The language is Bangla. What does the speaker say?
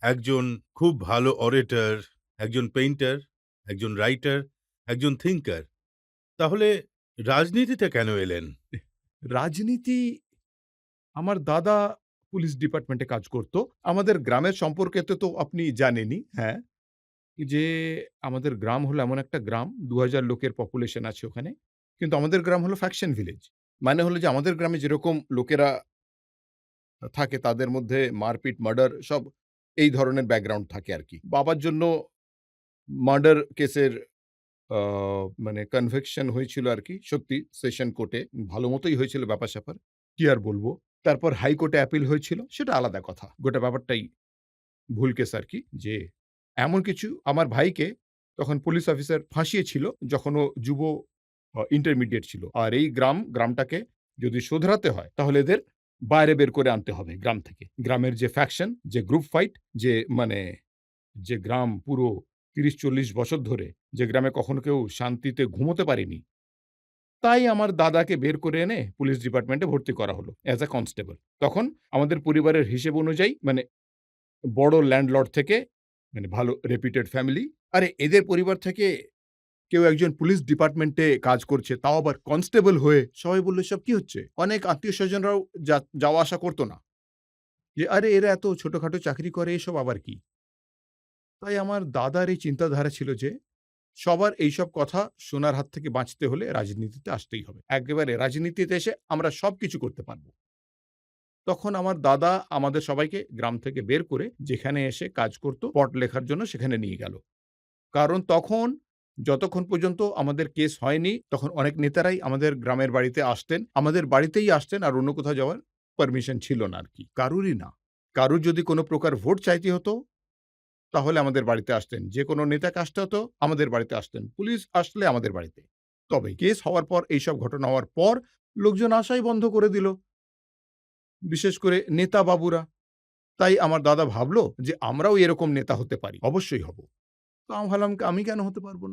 একজন খুব ভালো অরেটর, একজন পেইন্টার, একজন রাইটার, একজন থিংকার। তাহলে রাজনীতিতে কেন এলেন? রাজনীতি আমার দাদা পুলিশ ডিপার্টমেন্টে কাজ করত। আমাদের গ্রামের সম্পর্কে তো আপনি জানেনই, হ্যাঁ? যে আমাদের গ্রাম হলো এমন একটা গ্রাম ২,০০০ লোকের পপুলেশন আছে ওখানে। কিন্তু আমাদের গ্রাম হলো ফ্যাকশন ভিলেজ। মানে হলো যে আমাদের গ্রামে যেরকম লোকেরা থাকে তাদের মধ্যে মারপিট, মার্ডার সব এই ধরনের ব্যাকগ্রাউন্ড থাকে আরকি। বাবার জন্য মার্ডার কেসের আ মানে কনভিকশন হয়েছিল আরকি। সত্যি সেশন কোর্টে ভালো মতোই হয়েছিল ব্যাপার-স্যাপার। কি আর বলব? তারপর হাইকোর্টে অ্যাপিল হয়েছিল। সেটা আলাদা কথা। গোটা ব্যাপারটাই ভুল কেস আরকি। যে এমন কিছু আমার ভাইকে তখন পুলিশ অফিসার ফাঁসিয়েছিল যখন ও যুব ইন্টারমিডিয়েট ছিল। আর এই গ্রামটাকে যদি শোধরাতে হয় তাহলে এদের বাইরে বের করে আনতে হবে গ্রাম থেকে। গ্রামের যে ফ্যাকশন, যে গ্রুপ ফাইট, যে মানে যে গ্রাম পুরো ৩০-৪০ বছর ধরে যে গ্রামে কখনো কেউ শান্তিতে ঘুমোতে পারেনি। তাই আমার দাদাকে বের করে এনে পুলিশ ডিপার্টমেন্টে ভর্তি করা হলো এজ আ কনস্টেবল। তখন আমাদের পরিবারের হিসেব অনুযায়ী মানে বড় ল্যান্ডলর্ড থেকে মানে ভালো রেপুটেড ফ্যামিলি। আরে এদের পরিবার থেকে কেউ একজন পুলিশ ডিপার্টমেন্টে কাজ করছে, তাও আবার কনস্টেবল হয়ে। সবাই বলল, "এসব কি হচ্ছে?" অনেক আত্মীয়স্বজনরাও যাওয়া আসা করত না। যে, "আরে এরা এত ছোটখাটো চাকরি করে, এসব আবার কি?" তাই আমার দাদার এই চিন্তাধারা ছিল যে, সবার এইসব কথা শোনার হাত থেকে বাঁচতে হলে রাজনীতিতে আসতেই হবে। একেবারে রাজনীতিতে এসে আমরা সবকিছু করতে পারব। তখন আমার দাদা আমাদের সবাইকে গ্রাম থেকে বের করে যেখানে এসে কাজ করত, পট লেখার জন্য সেখানে নিয়ে গেল। কারণ তখন যতক্ষণ পর্যন্ত আমাদের কেস হয়নি, তখন অনেক নেতারাই আমাদের গ্রামের বাড়িতে আসতেন। আমাদের বাড়িতেই আসতেন আর অন্য কোথাও যাওয়ার পারমিশন ছিল না আরকি। কারোরই না। কারোর যদি কোনো প্রকার ভোট চাইতে হতো, তাহলে আমাদের বাড়িতে আসতেন। যেকোনো নেতাকে আসতে হতো, আমাদের বাড়িতে আসতেন। পুলিশ আসলে আমাদের বাড়িতে। তবে কেস হওয়ার পর, এইসব ঘটনা হওয়ার পর লোকজন আসাই বন্ধ করে দিল। বিশেষ করে নেতা বাবুরা। তাই আমার দাদা ভাবল যে আমরাও এরকম নেতা হতে পারি। অবশ্যই হব। তো আমি ভাবলাম আমি কেন হতে পারব না?